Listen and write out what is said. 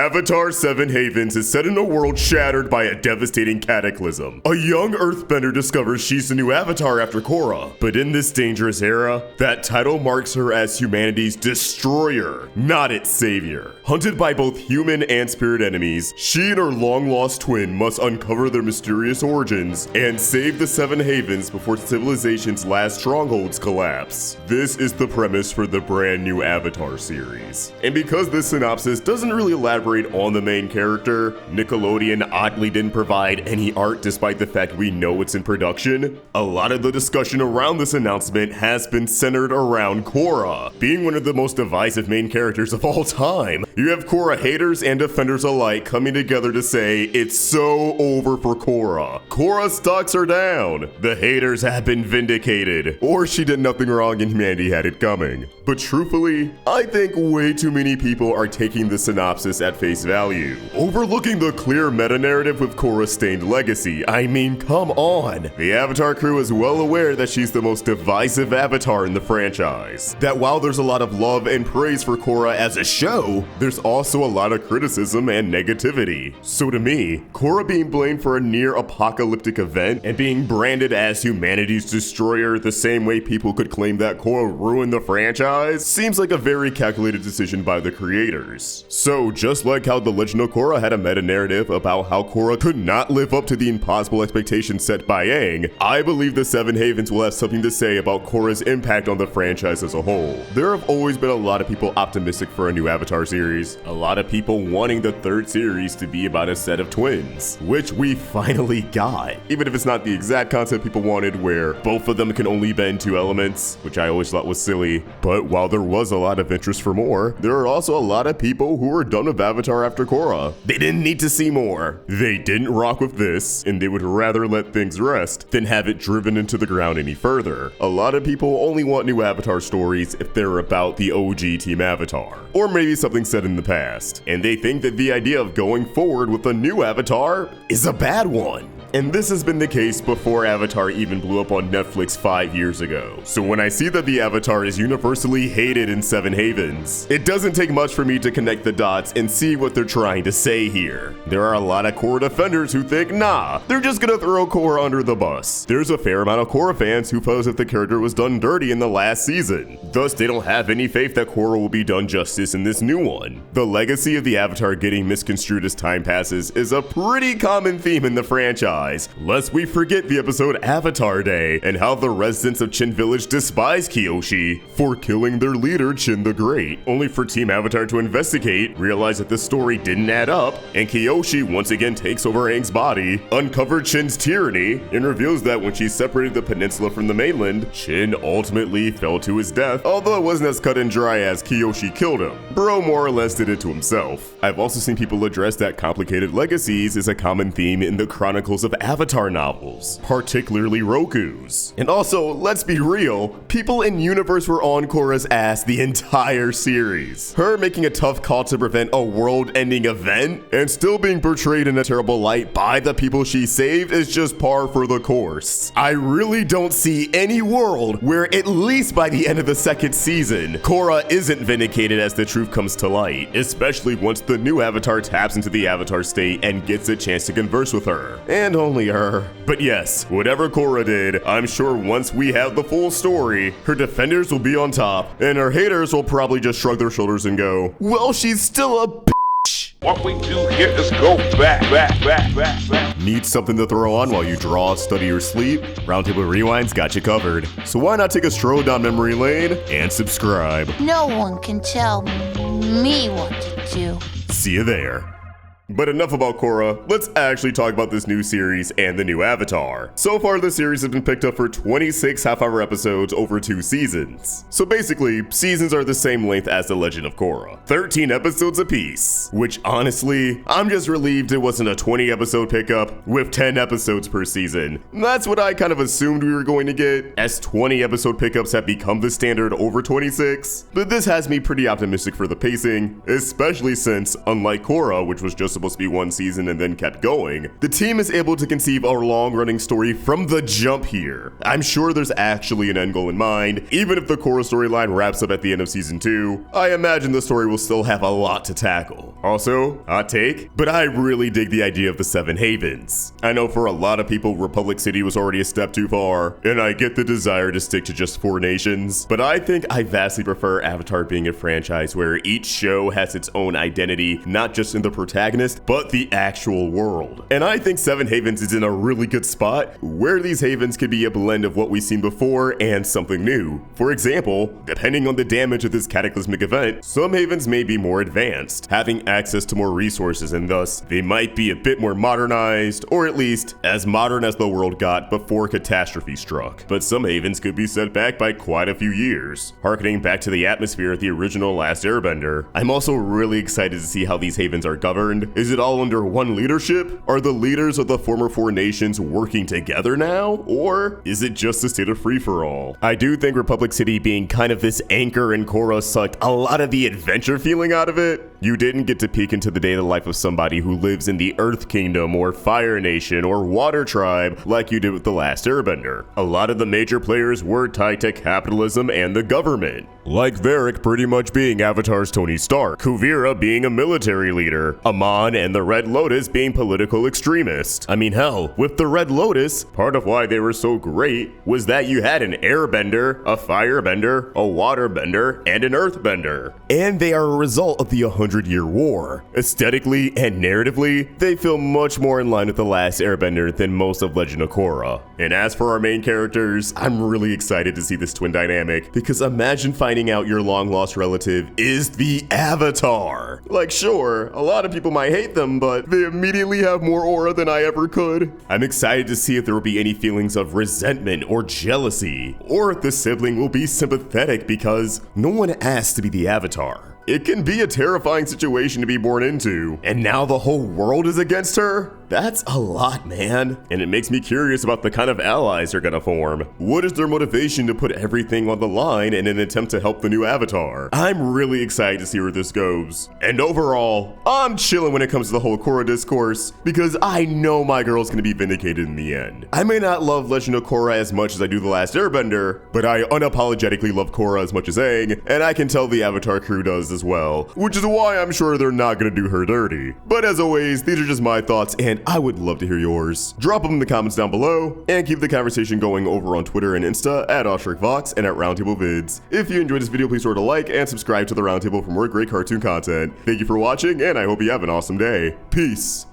Avatar 7 Havens is set in a world shattered by a devastating cataclysm. A young Earthbender discovers she's the new Avatar after Korra, but in this dangerous era, that title marks her as humanity's destroyer, not its savior. Hunted by both human and spirit enemies, she and her long-lost twin must uncover their mysterious origins and save the Seven Havens before civilization's last strongholds collapse. This is the premise for the brand new Avatar series. And because this synopsis doesn't really elaborate on the main character, Nickelodeon oddly didn't provide any art despite the fact we know it's in production. A lot of the discussion around this announcement has been centered around Korra, being one of the most divisive main characters of all time. You have Korra haters and defenders alike coming together to say it's so over for Korra. Korra's stocks are down. The haters have been vindicated. Or she did nothing wrong and humanity had it coming. But truthfully, I think way too many people are taking the synopsis at face value, overlooking the clear meta-narrative with Korra's stained legacy. I mean, come on. The Avatar crew is well aware that she's the most divisive Avatar in the franchise. That while there's a lot of love and praise for Korra as a show, there's also a lot of criticism and negativity. So to me, Korra being blamed for a near-apocalyptic event and being branded as humanity's destroyer the same way people could claim that Korra ruined the franchise seems like a very calculated decision by the creators. So just like how The Legend of Korra had a meta-narrative about how Korra could not live up to the impossible expectations set by Aang, I believe the Seven Havens will have something to say about Korra's impact on the franchise as a whole. There have always been a lot of people optimistic for a new Avatar series, a lot of people wanting the third series to be about a set of twins, which we finally got. Even if it's not the exact concept people wanted where both of them can only bend two elements, which I always thought was silly. But while there was a lot of interest for more, there are also a lot of people who were done with Avatar after Korra. They didn't need to see more. They didn't rock with this, and they would rather let things rest than have it driven into the ground any further. A lot of people only want new Avatar stories if they're about the OG Team Avatar, or maybe something set in the past, and they think that the idea of going forward with a new Avatar is a bad one. And this has been the case before Avatar even blew up on Netflix 5 years ago. So when I see that the Avatar is universally hated in Seven Havens, it doesn't take much for me to connect the dots and see what they're trying to say here. There are a lot of Korra defenders who think, nah, they're just gonna throw Korra under the bus. There's a fair amount of Korra fans who felt as if the character was done dirty in the last season. Thus, they don't have any faith that Korra will be done justice in this new one. The legacy of the Avatar getting misconstrued as time passes is a pretty common theme in the franchise. Lest we forget the episode Avatar Day and how the residents of Chin Village despise Kyoshi for killing their leader Chin the Great, only for Team Avatar to investigate, realize that the story didn't add up, and Kyoshi once again takes over Aang's body, uncovered Chin's tyranny, and reveals that when she separated the peninsula from the mainland, Chin ultimately fell to his death, although it wasn't as cut and dry as Kyoshi killed him. Bro more or less did it to himself. I've also seen people address that complicated legacies is a common theme in the Chronicles of Avatar novels, particularly Roku's. And also, let's be real, people in universe were on Korra's ass the entire series. Her making a tough call to prevent a world-ending event and still being portrayed in a terrible light by the people she saved is just par for the course. I really don't see any world where at least by the end of the second season, Korra isn't vindicated as the truth comes to light, especially once the new Avatar taps into the Avatar state and gets a chance to converse with her. And only her. But yes, whatever Korra did, I'm sure once we have the full story, her defenders will be on top, and her haters will probably just shrug their shoulders and go, well, she's still a bitch. What we do here is go back. Need something to throw on while you draw, study, or sleep? Roundtable Rewind's got you covered. So why not take a stroll down memory lane and subscribe? No one can tell me what to do. See you there. But enough about Korra, let's actually talk about this new series and the new Avatar. So far, the series has been picked up for 26 half-hour episodes over 2 seasons. So basically, seasons are the same length as The Legend of Korra, 13 episodes apiece. Which honestly, I'm just relieved it wasn't a 20-episode pickup with 10 episodes per season. That's what I kind of assumed we were going to get, as 20-episode pickups have become the standard over 26. But this has me pretty optimistic for the pacing, especially since, unlike Korra, which was just just supposed to be one season and then kept going, the team is able to conceive a long-running story from the jump here. I'm sure there's actually an end goal in mind. Even if the Korra storyline wraps up at the end of season 2, I imagine the story will still have a lot to tackle. Also, hot take, but I really dig the idea of the 7 Havens. I know for a lot of people, Republic City was already a step too far, and I get the desire to stick to just 4 nations, but I think I vastly prefer Avatar being a franchise where each show has its own identity, not just in the protagonist, but the actual world. And I think 7 Havens is in a really good spot, where these havens could be a blend of what we've seen before and something new. For example, depending on the damage of this cataclysmic event, some havens may be more advanced, having access to more resources, and thus they might be a bit more modernized, or at least as modern as the world got before catastrophe struck. But some havens could be set back by quite a few years, harkening back to the atmosphere of the original Last Airbender. I'm also really excited to see how these havens are governed. Is it all under one leadership? Are the leaders of the former 4 nations working together now? Or is it just a state of free-for-all? I do think Republic City being kind of this anchor in Korra sucked a lot of the adventure feeling out of it. You didn't get to peek into the day-to-day life of somebody who lives in the Earth Kingdom or Fire Nation or Water Tribe like you did with The Last Airbender. A lot of the major players were tied to capitalism and the government, like Varric pretty much being Avatar's Tony Stark, Kuvira being a military leader, Amon and the Red Lotus being political extremists. I mean, hell, with the Red Lotus, part of why they were so great was that you had an airbender, a firebender, a waterbender, and an earthbender. And they are a result of the 100-Year War. Aesthetically and narratively, they feel much more in line with The Last Airbender than most of Legend of Korra. And as for our main characters, I'm really excited to see this twin dynamic, because imagine finding out your long-lost relative is the Avatar. Like, sure, a lot of people might hate them, but they immediately have more aura than I ever could. I'm excited to see if there will be any feelings of resentment or jealousy, or if the sibling will be sympathetic because no one asked to be the Avatar. It can be a terrifying situation to be born into, and now the whole world is against her? That's a lot, man. And it makes me curious about the kind of allies they're gonna form. What is their motivation to put everything on the line in an attempt to help the new Avatar? I'm really excited to see where this goes. And overall, I'm chilling when it comes to the whole Korra discourse, because I know my girl's gonna be vindicated in the end. I may not love Legend of Korra as much as I do The Last Airbender, but I unapologetically love Korra as much as Aang, and I can tell the Avatar crew does as well, which is why I'm sure they're not gonna do her dirty. But as always, these are just my thoughts, and I would love to hear yours. Drop them in the comments down below, and keep the conversation going over on Twitter and Insta at OstricVox and at Roundtable Vids. If you enjoyed this video, please sort a like and subscribe to the Roundtable for more great cartoon content. Thank you for watching, and I hope you have an awesome day. Peace.